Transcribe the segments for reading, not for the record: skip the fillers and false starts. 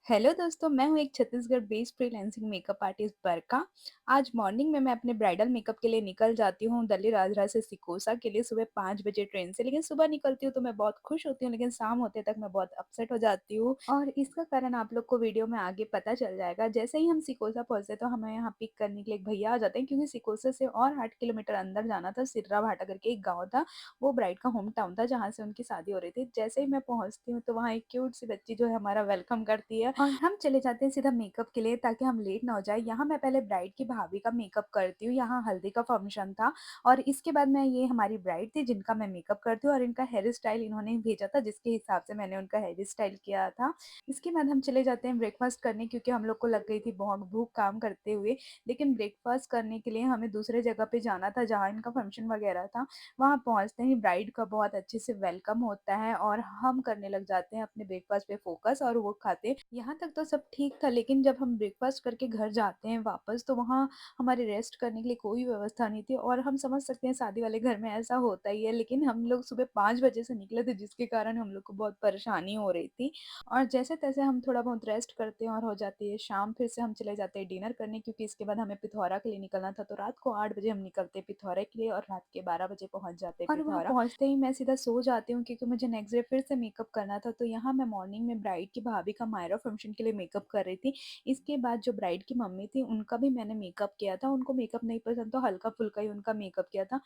Hello दोस्तों, मैं हूँ एक Chhattisgarh based freelancing makeup artist बरका। आज मॉर्निंग में मैं अपने ब्राइडल मेकअप के लिए निकल जाती हूँ दिल्ली राजरा से सिकोसा के लिए सुबह 5 बजे ट्रेन से। लेकिन सुबह निकलती हूँ तो मैं बहुत खुश होती हूँ, लेकिन शाम होते तक मैं बहुत अपसेट हो जाती हूँ और इसका कारण आप लोग को वीडियो में आगे पता चल जाएगा। जैसे ही हम सिकोसा पहुँचते तो हमें यहाँ पिक करने के लिए एक भैया आ जाते हैं, क्योंकि सिकोसा से और 8 किलोमीटर अंदर जाना था। सिर्रा भाटा करके एक गाँव था, वो ब्राइड का होम टाउन था जहाँ से उनकी शादी हो रही थी। जैसे ही मैं पहुँचती हूँ तो वहाँ एक क्यूट सी बच्ची जो है हमारा वेलकम करती है और हम चले जाते हैं सीधा मेकअप के लिए, ताकि हम लेट ना हो जाए। यहाँ मैं पहले ब्राइड की भाभी का मेकअप करती हूँ, यहाँ हल्दी का फंक्शन था और इसके बाद मैं ये हमारी ब्राइड थी जिनका मैं मेकअप करती हूँ और इनका हेयर स्टाइल इन्होंने भेजा था, जिसके हिसाब से मैंने उनका हेयर स्टाइल किया था। इसके बाद हम चले जाते हैं ब्रेकफास्ट करने, क्योंकि हम लोग को लग गई थी बहुत भूख काम करते हुए। लेकिन ब्रेकफास्ट करने के लिए हमें दूसरे जगह पे जाना था जहाँ इनका फंक्शन वगैरह था। वहाँ पहुँचते ही ब्राइड का बहुत अच्छे से वेलकम होता है और हम करने लग जाते हैं अपने ब्रेकफास्ट पे फोकस और वो खाते। यहाँ तक तो सब ठीक था, लेकिन जब हम ब्रेकफास्ट करके घर जाते हैं वापस तो वहाँ हमारे रेस्ट करने के लिए कोई व्यवस्था नहीं थी और हम समझ सकते हैं शादी वाले घर में ऐसा होता ही है। लेकिन हम लोग सुबह 5 बजे से निकले थे, जिसके कारण हम लोग को बहुत परेशानी हो रही थी और जैसे-तैसे हम थोड़ा बहुत रेस्ट करते हैं और हो जाती है शाम। फिर से हम चले जाते हैं डिनर करने, क्योंकि इसके बाद हमें पिथौरा के लिए निकलना था। तो रात को 8 बजे हम निकलते हैं पिथौरा के लिए और रात के 12 बजे पहुँच जाते हैं और वहाँ पिथौरा। पहुँचते ही मैं सीधा सो जाती हूँ, क्योंकि मुझे नेक्स्ट डे फिर से मेकअप करना था। तो यहाँ मैं मॉर्निंग में ब्राइड की भाभी का मायरा फंक्शन के लिए मेकअप कर रही थी। इसके बाद जो ब्राइड की मम्मी थी उनका भी मैंने मेकअप किया था। उनको मेकअप नहीं पसंद तो हल्का-फुल्का ही उनका मेकअप किया था।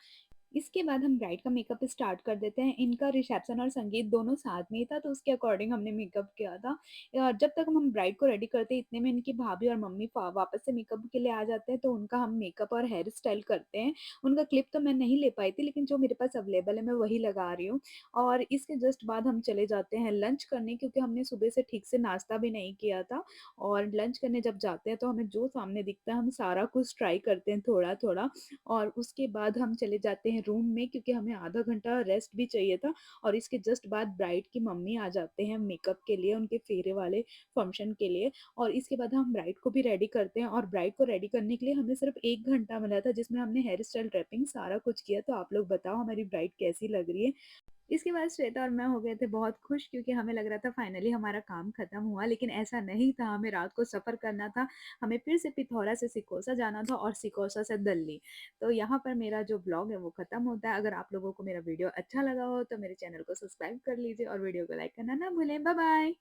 इसके बाद हम ब्राइड का मेकअप स्टार्ट कर देते हैं। इनका रिसेप्शन और संगीत दोनों साथ में ही था, तो उसके अकॉर्डिंग हमने मेकअप किया था। जब तक हम ब्राइड को रेडी करते हैं इतने में इनकी भाभी और मम्मी वापस से मेकअप के लिए आ जाते हैं, तो उनका हम मेकअप और हेयर स्टाइल करते हैं। उनका क्लिप तो मैं नहीं ले पाई थी, लेकिन जो मेरे पास अवेलेबल है मैं वही लगा रही हूँ। और इसके जस्ट बाद हम चले जाते हैं लंच करने, क्योंकि हमने सुबह से ठीक से नाश्ता भी नहीं किया था और लंच करने जब जाते हैं तो हमें जो सामने दिखता है हम सारा कुछ ट्राई करते हैं थोड़ा-थोड़ा। और उसके बाद हम चले जाते हैं रूम में, क्योंकि हमें आधा घंटा रेस्ट भी चाहिए था। और इसके जस्ट बाद ब्राइड की मम्मी आ जाते हैं मेकअप के लिए, उनके फेरे वाले फंक्शन के लिए। और इसके बाद हम ब्राइड को भी रेडी करते हैं और ब्राइड को रेडी करने के लिए हमें सिर्फ 1 घंटा मिला था, जिसमें हमने हेयर स्टाइल, ड्रेपिंग सारा कुछ किया। तो आप लोग बताओ हमारी ब्राइड कैसी लग रही है? इसके बाद श्वेता और मैं हो गए थे बहुत खुश, क्योंकि हमें लग रहा था फाइनली हमारा काम खत्म हुआ। लेकिन ऐसा नहीं था, हमें रात को सफ़र करना था। हमें फिर से पिथौरा से सिकोसा जाना था और सिकोसा से दिल्ली। तो यहाँ पर मेरा जो ब्लॉग है वो खत्म होता है। अगर आप लोगों को मेरा वीडियो अच्छा लगा हो तो मेरे चैनल को सब्सक्राइब कर लीजिए और वीडियो को लाइक करना ना भूलें। Bye bye.